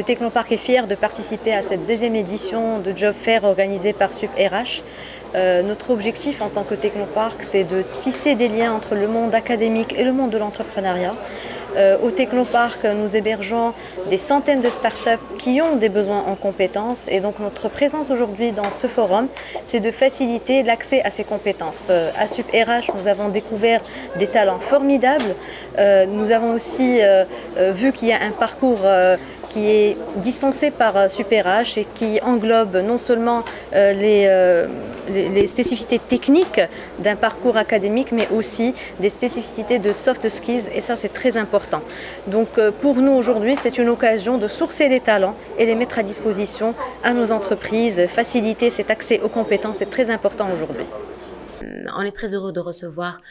Technopark est fier de participer à cette deuxième édition de Job Fair organisée par SupRH. Notre objectif en tant que Technopark, c'est de tisser des liens entre le monde académique et le monde de l'entrepreneuriat. Au Technopark, nous hébergeons des centaines de startups qui ont des besoins en compétences et donc notre présence aujourd'hui dans ce forum, c'est de faciliter l'accès à ces compétences. À SupRH, nous avons découvert des talents formidables. Nous avons aussi vu qu'il y a un parcours qui est dispensé par SupRH et qui englobe non seulement les spécificités techniques d'un parcours académique, mais aussi des spécificités de soft skills, et ça c'est très important. Donc pour nous aujourd'hui, c'est une occasion de sourcer les talents et les mettre à disposition à nos entreprises. Faciliter cet accès aux compétences est très important aujourd'hui. On est très heureux de recevoir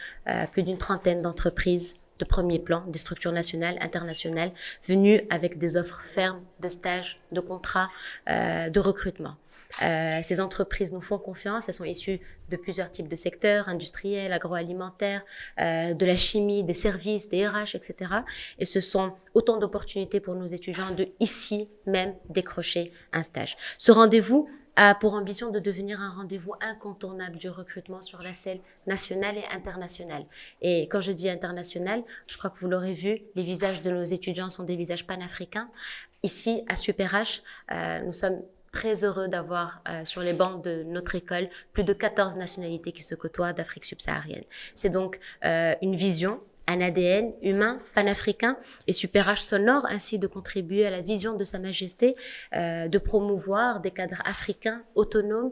plus d'une trentaine d'entreprises de premier plan, des structures nationales, internationales, venues avec des offres fermes de stages, de contrats, de recrutement. Ces entreprises nous font confiance, elles sont issues de plusieurs types de secteurs, industriels, agroalimentaires, de la chimie, des services, des RH, etc. Et ce sont autant d'opportunités pour nos étudiants de ici même décrocher un stage. Ce rendez-vous a pour ambition de devenir un rendez-vous incontournable du recrutement sur la scène nationale et internationale. Et quand je dis international, je crois que vous l'aurez vu, les visages de nos étudiants sont des visages panafricains. Ici, à SupRH, nous sommes très heureux d'avoir sur les bancs de notre école plus de 14 nationalités qui se côtoient d'Afrique subsaharienne. C'est donc une vision, un ADN humain, panafricain, et SupRH s'honore ainsi de contribuer à la vision de Sa Majesté, de promouvoir des cadres africains autonomes,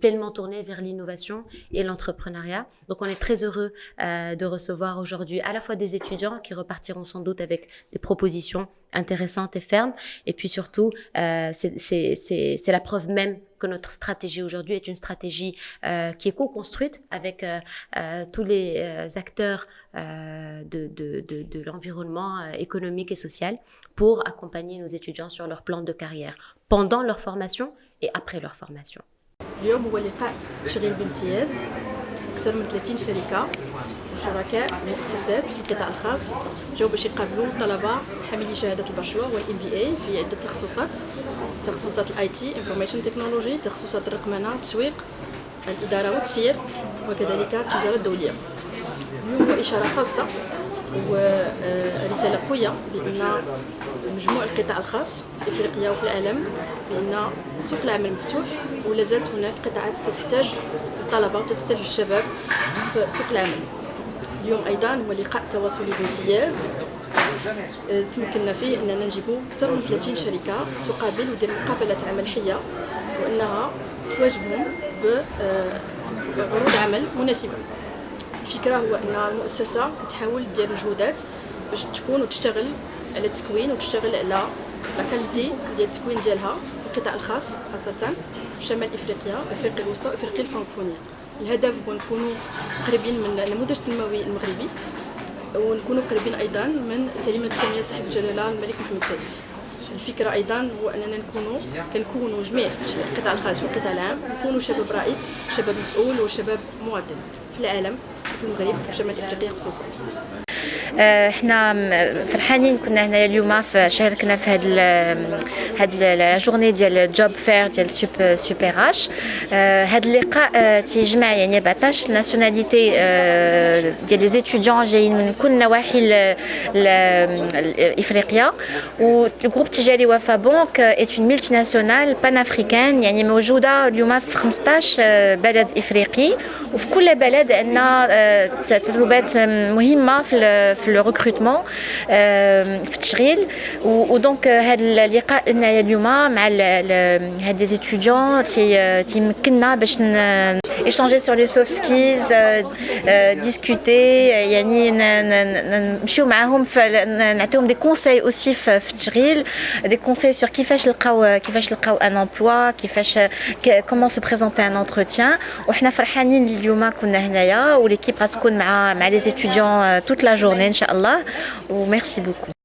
pleinement tournés vers l'innovation et l'entrepreneuriat. Donc on est très heureux de recevoir aujourd'hui à la fois des étudiants qui repartiront sans doute avec des propositions intéressantes et fermes, et puis surtout c'est la preuve même que notre stratégie aujourd'hui est une stratégie qui est co-construite avec tous les acteurs de l'environnement économique et social pour accompagner nos étudiants sur leur plan de carrière pendant leur formation et après leur formation. اليوم هو لقاء تشغيل بامتياز أكثر من 30 شركة وشركاء ومؤسسات في القطاع الخاص جاوا باش يقابلوا طلبة حاملي شهادة الباشلور والMBA في عدة تخصصات الاي تي انفورميشن تكنولوجي، تخصصات الرقمنة، التسويق، الإدارة والتسيير، وكذلك التجارة الدولية. اليوم هو إشارة خاصة ورسالة قوية بأن مجموع القطاع الخاص في إفريقيا وفي العالم بأن سوق العمل مفتوح ولا زالت هناك قطاعات تحتاج الطلبة وتحتاج الشباب في سوق العمل. اليوم أيضا هو لقاء تواصلي بامتياز تمكننا فيه أننا نجيب أكثر من 30 شركة تقابل ودير مقابلة عمل حية وأنها تواجههم بعروض عمل مناسبة. الفكرة هو أن المؤسسة تحاول دير مجهودات باش تكون وتشتغل على التكوين وتشتغل على لا كاليتي ديال التكوين ديالها في القطاع الخاص خاصة شمال إفريقيا، إفريقيا الوسطى وإفريقيا الفرنكفونية. الهدف هو نكونوا قريبين من النموذج التنموي المغربي ونكونوا قريبين أيضا من تعليمات السامية صاحب الجلالة الملك محمد السادس. الفكرة أيضا هو أننا كنكونوا جميع القطاع الخاص والقطاع العام نكونوا شباب رائد، شباب مسؤول وشباب مواطن في العالم وفي المغرب وفي شمال إفريقيا خصوصا. احنا فرحانين كنا هنا اليوم شاركنا في هاد لا جورني ديال جوب فير ديال SupRH. هاد اللقاء تيجمع يعني 14 ناسيوناليتي ديال لي زيتيديون جايين من كل نواحي افريقيا. والجروب التجاري وفا بنك ايت اون ملتي ناسيونال بان افريكان يعني موجوده اليوم في 15 بلد افريقي وفي كل بلد عندنا تدريبات مهمه في الريكروتمون في التشغيل. ودونك هذا اللقاء هنايا اليوم مع هاد لي زيتيديون تيمكننا باش échanger sur les soft skills, discuter يعني نمشيو معاهم نعطيهم des conseils aussi في التشغيل, des conseils sur كيفاش نلقاو un emploi, كيفاش comment se présenter un entretien. وحنا فرحانين اليوم كنا هنايا وليكيب غتكون مع les étudiants toute la journée ان شاء الله. وميرسي بوكو.